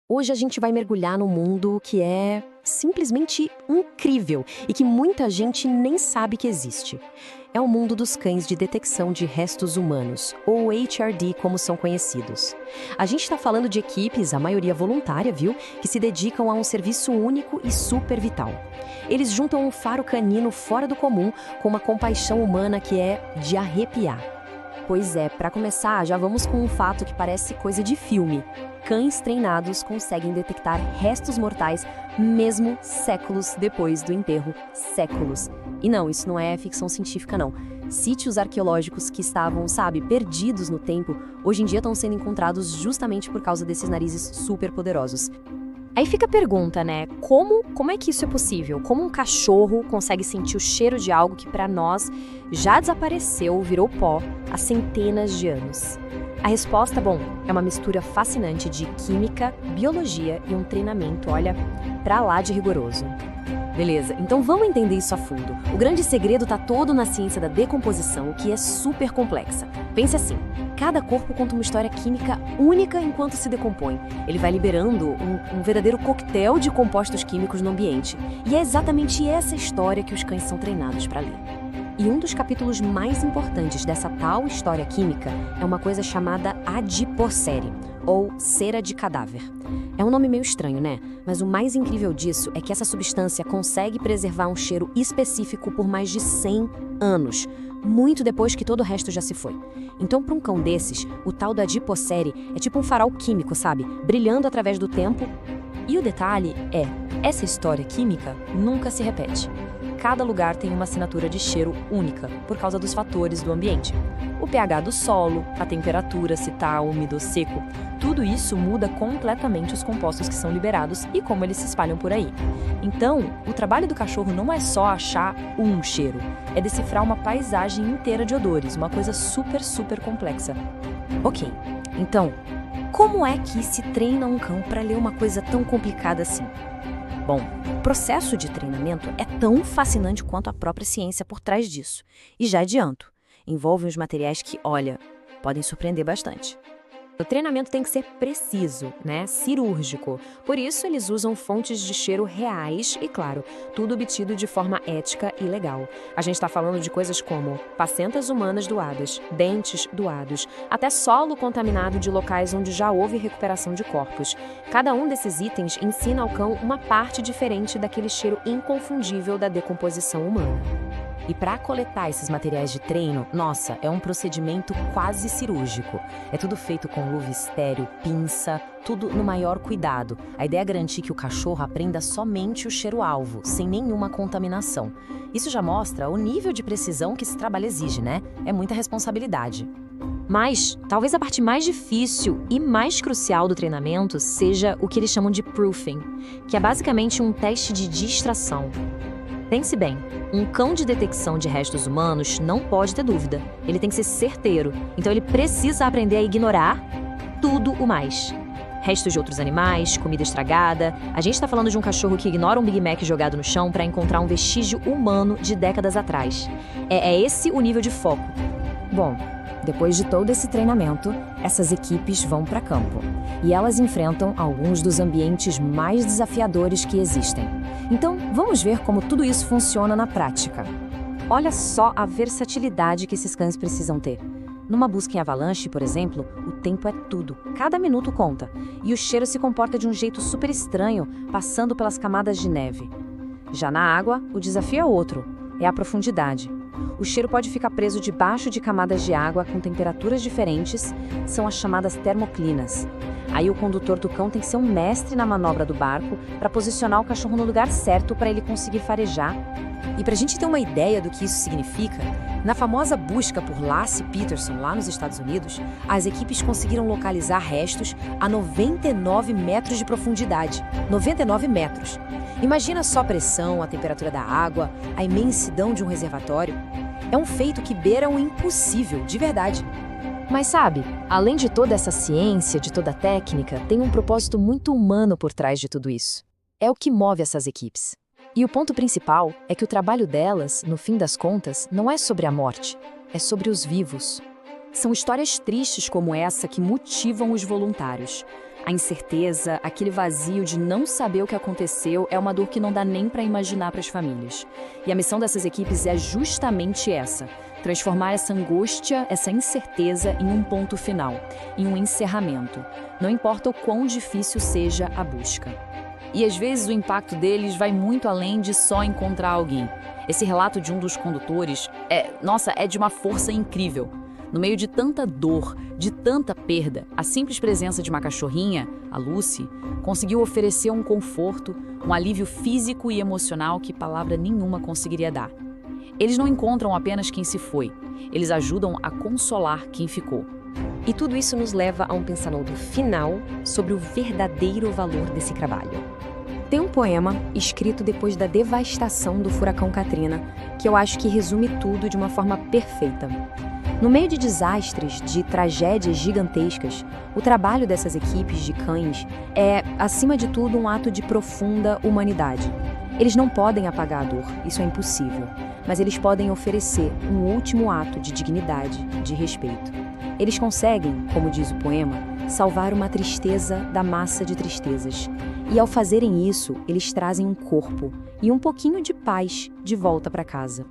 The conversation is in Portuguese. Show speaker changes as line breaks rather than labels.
Hoje a gente vai mergulhar num mundo que é simplesmente incrível e que muita gente nem sabe que existe. É o mundo dos cães de detecção de restos humanos, ou HRD como são conhecidos. A gente está falando de equipes, a maioria voluntária, viu, que se dedicam a um serviço único e super vital. Eles juntam um faro canino fora do comum com uma compaixão humana que é de arrepiar. Pois é, para começar, já vamos com um fato que parece coisa de filme. Cães treinados conseguem detectar restos mortais mesmo séculos depois do enterro. Séculos. E não, isso não é ficção científica, não. Sítios arqueológicos que estavam, sabe, perdidos no tempo, hoje em dia estão sendo encontrados justamente por causa desses narizes super poderosos. Aí fica a pergunta, né? Como é que isso é possível? Como um cachorro consegue sentir o cheiro de algo que para nós já desapareceu, virou pó há centenas de anos? A resposta, bom, é uma mistura fascinante de química, biologia e um treinamento, olha, pra lá de rigoroso. Beleza, então vamos entender isso a fundo. O grande segredo tá todo na ciência da decomposição, que é super complexa. Pense assim, cada corpo conta uma história química única enquanto se decompõe. Ele vai liberando um verdadeiro coquetel de compostos químicos no ambiente. E é exatamente essa história que os cães são treinados para ler. E um dos capítulos mais importantes dessa tal história química é uma coisa chamada adipocere, ou cera de cadáver. É um nome meio estranho, né? Mas o mais incrível disso é que essa substância consegue preservar um cheiro específico por mais de 100 anos, muito depois que todo o resto já se foi. Então, para um cão desses, o tal da adipocere é tipo um farol químico, sabe? Brilhando através do tempo. E o detalhe é, essa história química nunca se repete. Cada lugar tem uma assinatura de cheiro única, por causa dos fatores do ambiente. O pH do solo, a temperatura, se está úmido ou seco, tudo isso muda completamente os compostos que são liberados e como eles se espalham por aí. Então, o trabalho do cachorro não é só achar um cheiro, é decifrar uma paisagem inteira de odores, uma coisa super complexa. Ok, então, como é que se treina um cão para ler uma coisa tão complicada assim? Bom, o processo de treinamento é tão fascinante quanto a própria ciência por trás disso. E já adianto, envolve uns materiais que, olha, podem surpreender bastante. O treinamento tem que ser preciso, né? Cirúrgico. Por isso, eles usam fontes de cheiro reais e, claro, tudo obtido de forma ética e legal. A gente está falando de coisas como placentas humanas doadas, dentes doados, até solo contaminado de locais onde já houve recuperação de corpos. Cada um desses itens ensina ao cão uma parte diferente daquele cheiro inconfundível da decomposição humana. E para coletar esses materiais de treino, nossa, é um procedimento quase cirúrgico. É tudo feito com luva estéril, pinça, tudo no maior cuidado. A ideia é garantir que o cachorro aprenda somente o cheiro-alvo, sem nenhuma contaminação. Isso já mostra o nível de precisão que esse trabalho exige, né? É muita responsabilidade. Mas, talvez a parte mais difícil e mais crucial do treinamento seja o que eles chamam de proofing, que é basicamente um teste de distração. Pense bem, um cão de detecção de restos humanos não pode ter dúvida. Ele tem que ser certeiro, então ele precisa aprender a ignorar tudo o mais. Restos de outros animais, comida estragada. A gente está falando de um cachorro que ignora um Big Mac jogado no chão para encontrar um vestígio humano de décadas atrás. É esse o nível de foco. Bom, depois de todo esse treinamento, essas equipes vão para campo. E elas enfrentam alguns dos ambientes mais desafiadores que existem. Então, vamos ver como tudo isso funciona na prática. Olha só a versatilidade que esses cães precisam ter. Numa busca em avalanche, por exemplo, o tempo é tudo. Cada minuto conta. E o cheiro se comporta de um jeito super estranho, passando pelas camadas de neve. Já na água, o desafio é outro. É a profundidade. O cheiro pode ficar preso debaixo de camadas de água com temperaturas diferentes, são as chamadas termoclinas. Aí o condutor do cão tem que ser um mestre na manobra do barco para posicionar o cachorro no lugar certo para ele conseguir farejar. E para a gente ter uma ideia do que isso significa, na famosa busca por Lasse Peterson lá nos Estados Unidos, as equipes conseguiram localizar restos a 99 metros de profundidade. 99 metros! Imagina só a pressão, a temperatura da água, a imensidão de um reservatório. É um feito que beira o impossível, de verdade. Mas sabe, além de toda essa ciência, de toda a técnica, tem um propósito muito humano por trás de tudo isso. É o que move essas equipes. E o ponto principal é que o trabalho delas, no fim das contas, não é sobre a morte, é sobre os vivos. São histórias tristes como essa que motivam os voluntários.
A incerteza, aquele vazio de não saber o que aconteceu, é uma dor que não dá nem para imaginar para as famílias. E a missão dessas equipes é justamente essa: transformar essa angústia, essa incerteza em um ponto final, em um encerramento. Não importa o quão difícil seja a busca. E às vezes o impacto deles vai muito além de só encontrar alguém. Esse relato de um dos condutores é de uma força incrível. No meio de tanta dor, de tanta perda, a simples presença de uma cachorrinha, a Lucy, conseguiu oferecer um conforto, um alívio físico e emocional que palavra nenhuma conseguiria dar. Eles não encontram apenas quem se foi, eles ajudam a consolar quem ficou.
E tudo isso nos leva a um pensamento final sobre o verdadeiro valor desse trabalho. Tem um poema escrito depois da devastação do furacão Katrina que eu acho que resume tudo de uma forma perfeita. No meio de desastres, de tragédias gigantescas, o trabalho dessas equipes de cães é, acima de tudo, um ato de profunda humanidade. Eles não podem apagar a dor, isso é impossível, mas eles podem oferecer um último ato de dignidade, de respeito. Eles conseguem, como diz o poema, salvar uma tristeza da massa de tristezas. E ao fazerem isso, eles trazem um corpo e um pouquinho de paz de volta para casa.